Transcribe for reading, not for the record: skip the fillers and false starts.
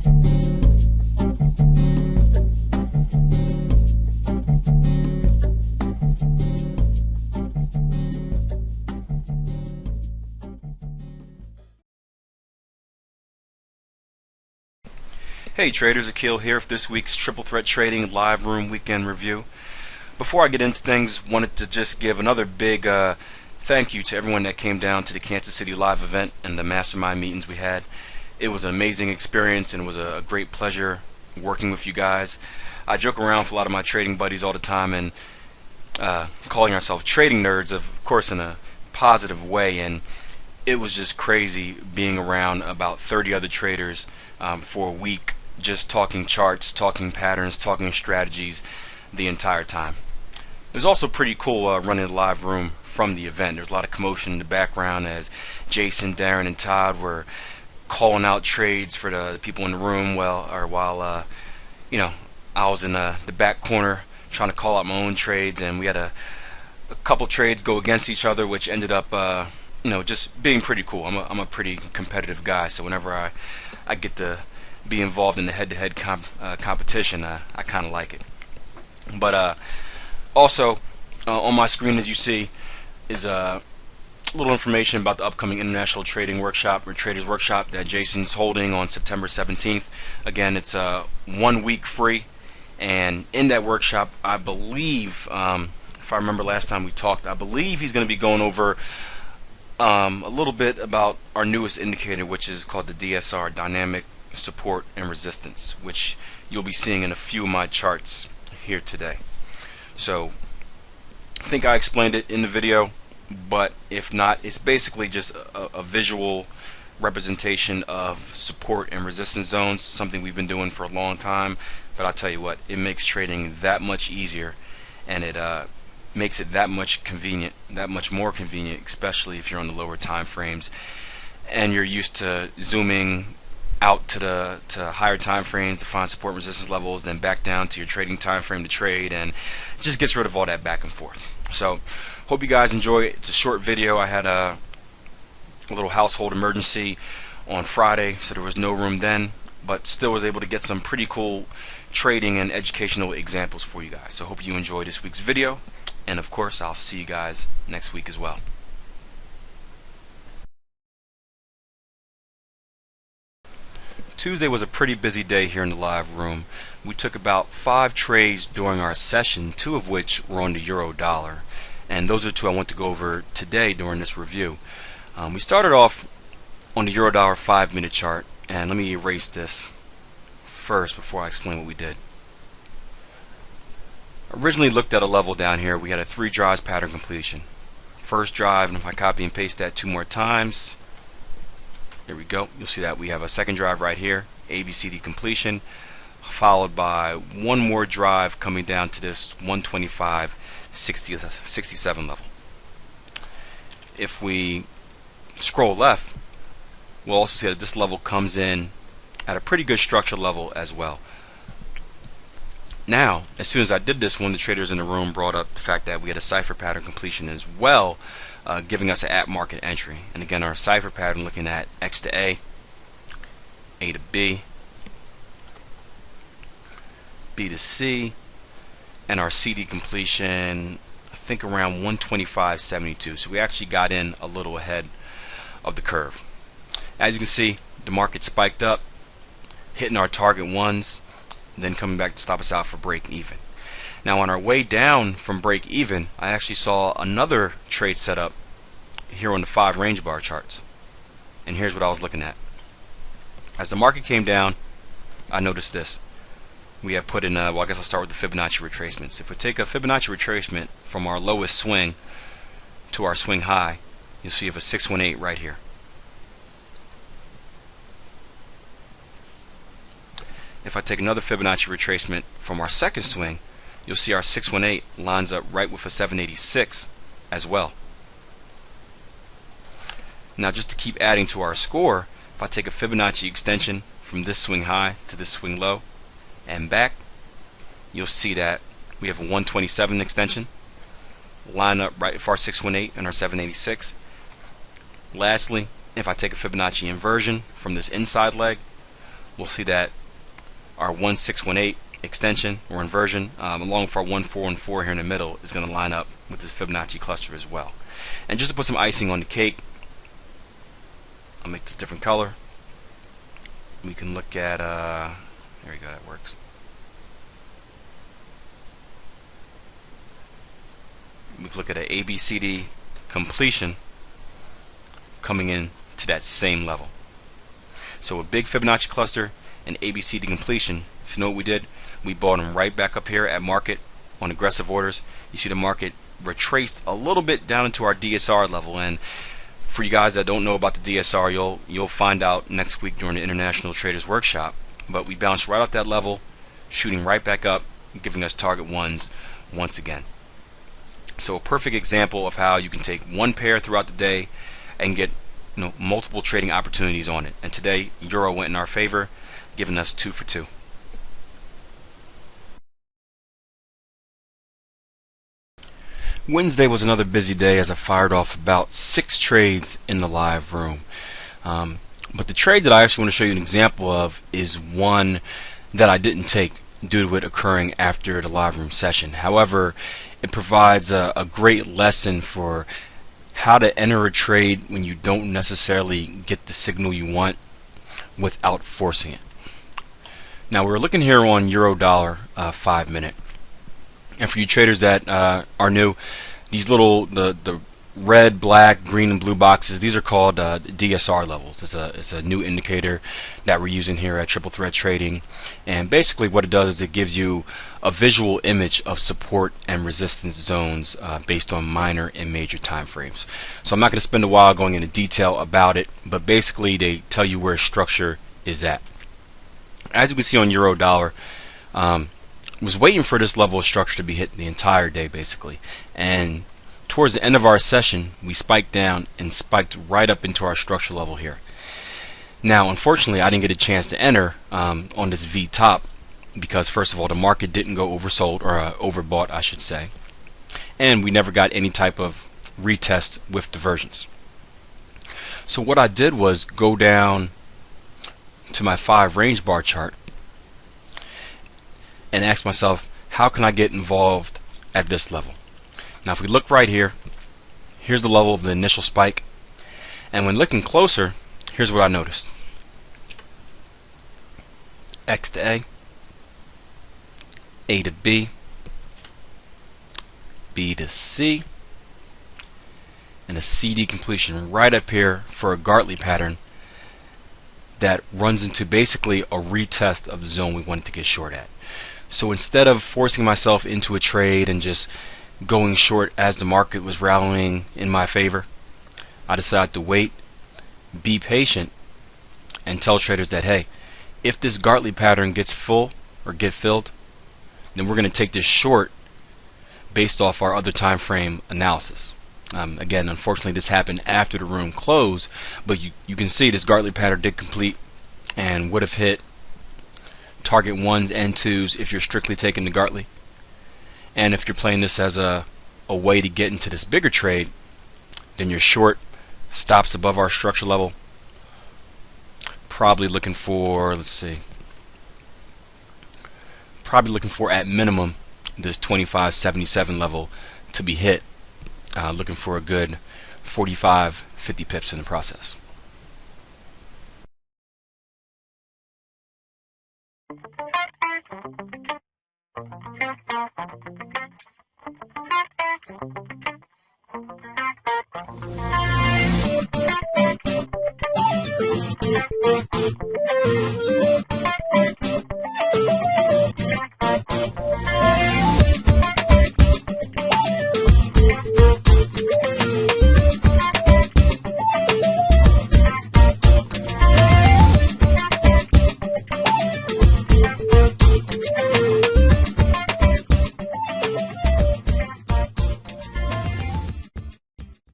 Hey traders, Akil here for this week's Triple Threat Trading Live Room Weekend Review. Before I get into things, wanted to just give another big thank you to everyone that came down to the Kansas City live event and the mastermind meetings we had. It was an amazing experience and it was a great pleasure working with you guys. I joke around with a lot of my trading buddies all the time and calling ourselves trading nerds, of course in a positive way, and it was just crazy being around about 30 other traders for a week, just talking charts, talking patterns, talking strategies the entire time. It was also pretty cool running the live room from the event. There was a lot of commotion in the background as Jason, Darren, and Todd were calling out trades for the people in the room while I was in the back corner trying to call out my own trades, and we had a couple trades go against each other, which ended up just being pretty cool. I'm a pretty competitive guy, so whenever I get to be involved in the head-to-head competition, I kind of like it. But also on my screen, as you see, is a little information about the upcoming International Trading Workshop or Traders Workshop that Jason's holding on September 17th. Again, it's 1 week free, and in that workshop, I believe, if I remember last time we talked, I believe he's going to be going over a little bit about our newest indicator, which is called the DSR, Dynamic Support and Resistance, which you'll be seeing in a few of my charts here today. So I think I explained it in the video, but if not, it's basically just a visual representation of support and resistance zones, something we've been doing for a long time. But I'll tell you what, it makes trading that much easier, and it makes it that much more convenient, especially if you're on the lower time frames and you're used to zooming out to higher time frames to find support and resistance levels, then back down to your trading time frame to trade, and it just gets rid of all that back and forth. So hope you guys enjoy it. It's a short video. I had a little household emergency on Friday, so there was no room then, but still was able to get some pretty cool trading and educational examples for you guys. So hope you enjoy this week's video, and of course I'll see you guys next week as well. Tuesday was a pretty busy day here in the live room. We took about 5 trades during our session, 2 of which were on the euro dollar, and those are 2 I want to go over today during this review. We started off on the euro dollar 5-minute chart, and let me erase this first before I explain what we did. Originally looked at a level down here. We had a 3 drives pattern completion. First drive, and if I copy and paste that 2 more times, there we go. You'll see that we have a second drive right here, ABCD completion, followed by 1 more drive coming down to this 125.67 level. If we scroll left, we'll also see that this level comes in at a pretty good structure level as well. Now, as soon as I did this, one of the traders in the room brought up the fact that we had a cipher pattern completion as well, giving us an at-market entry. And again, our cipher pattern looking at X to A to B, B to C, and our CD completion, I think around 125.72. So we actually got in a little ahead of the curve. As you can see, the market spiked up, hitting our target ones, then coming back to stop us out for break even. Now on our way down from break even, I actually saw another trade set up here on the 5 range bar charts, and here's what I was looking at. As the market came down, I noticed this. We have put in well, I guess I'll start with the Fibonacci retracements. If we take a Fibonacci retracement from our lowest swing to our swing high, you'll see you have a 618 right here. If I take another Fibonacci retracement from our second swing, you'll see our 618 lines up right with a 786 as well. Now just to keep adding to our score, if I take a Fibonacci extension from this swing high to this swing low and back, you'll see that we have a 127 extension, line up right with our 618 and our 786. Lastly, if I take a Fibonacci inversion from this inside leg, we'll see that our 1618 extension or inversion, along with our 1414 here in the middle, is going to line up with this Fibonacci cluster as well. And just to put some icing on the cake, I'll make this a different color. We can look at, there we go, that works. We can look at an ABCD completion coming in to that same level. So a big Fibonacci cluster and ABCD completion. So you know what we did? We bought them right back up here at market on aggressive orders. You see the market retraced a little bit down into our DSR level, and for you guys that don't know about the DSR, you'll find out next week during the International Traders Workshop. But we bounced right off that level, shooting right back up, giving us target ones once again. So a perfect example of how you can take one pair throughout the day and get multiple trading opportunities on it. And today Euro went in our favor, giving us 2 for 2. Wednesday was another busy day as I fired off about 6 trades in the live room. But the trade that I actually want to show you an example of is one that I didn't take due to it occurring after the live room session. However, it provides a great lesson for how to enter a trade when you don't necessarily get the signal you want without forcing it. Now we're looking here on Euro Dollar 5 minute, and for you traders that are new, these little the red, black, green, and blue boxes, these are called DSR levels. It's a new indicator that we're using here at Triple Threat Trading, and basically what it does is it gives you a visual image of support and resistance zones based on minor and major time frames. So I'm not going to spend a while going into detail about it, but basically they tell you where structure is at. As you can see on Euro Dollar, was waiting for this level of structure to be hit the entire day basically, and towards the end of our session we spiked down and spiked right up into our structure level here. Now unfortunately I didn't get a chance to enter on this V top because first of all the market didn't go oversold, or overbought I should say, and we never got any type of retest with divergence. So what I did was go down to my 5 range bar chart and ask myself, how can I get involved at this level? Now if we look right here, here's the level of the initial spike, and when looking closer, here's what I noticed. X to A to B, B to C, and a CD completion right up here for a Gartley pattern that runs into basically a retest of the zone we wanted to get short at. So instead of forcing myself into a trade and just going short as the market was rallying in my favor, I decided to wait, be patient, and tell traders that, hey, if this Gartley pattern gets full or get filled, then we're going to take this short based off our other time frame analysis. Again, unfortunately this happened after the room closed, but you can see this Gartley pattern did complete and would have hit target 1s and 2s if you're strictly taking the Gartley. And if you're playing this as a way to get into this bigger trade, then your short stops above our structure level, probably looking for, let's see, probably looking for at minimum this 25.77 level to be hit, looking for a good 45-50 pips in the process.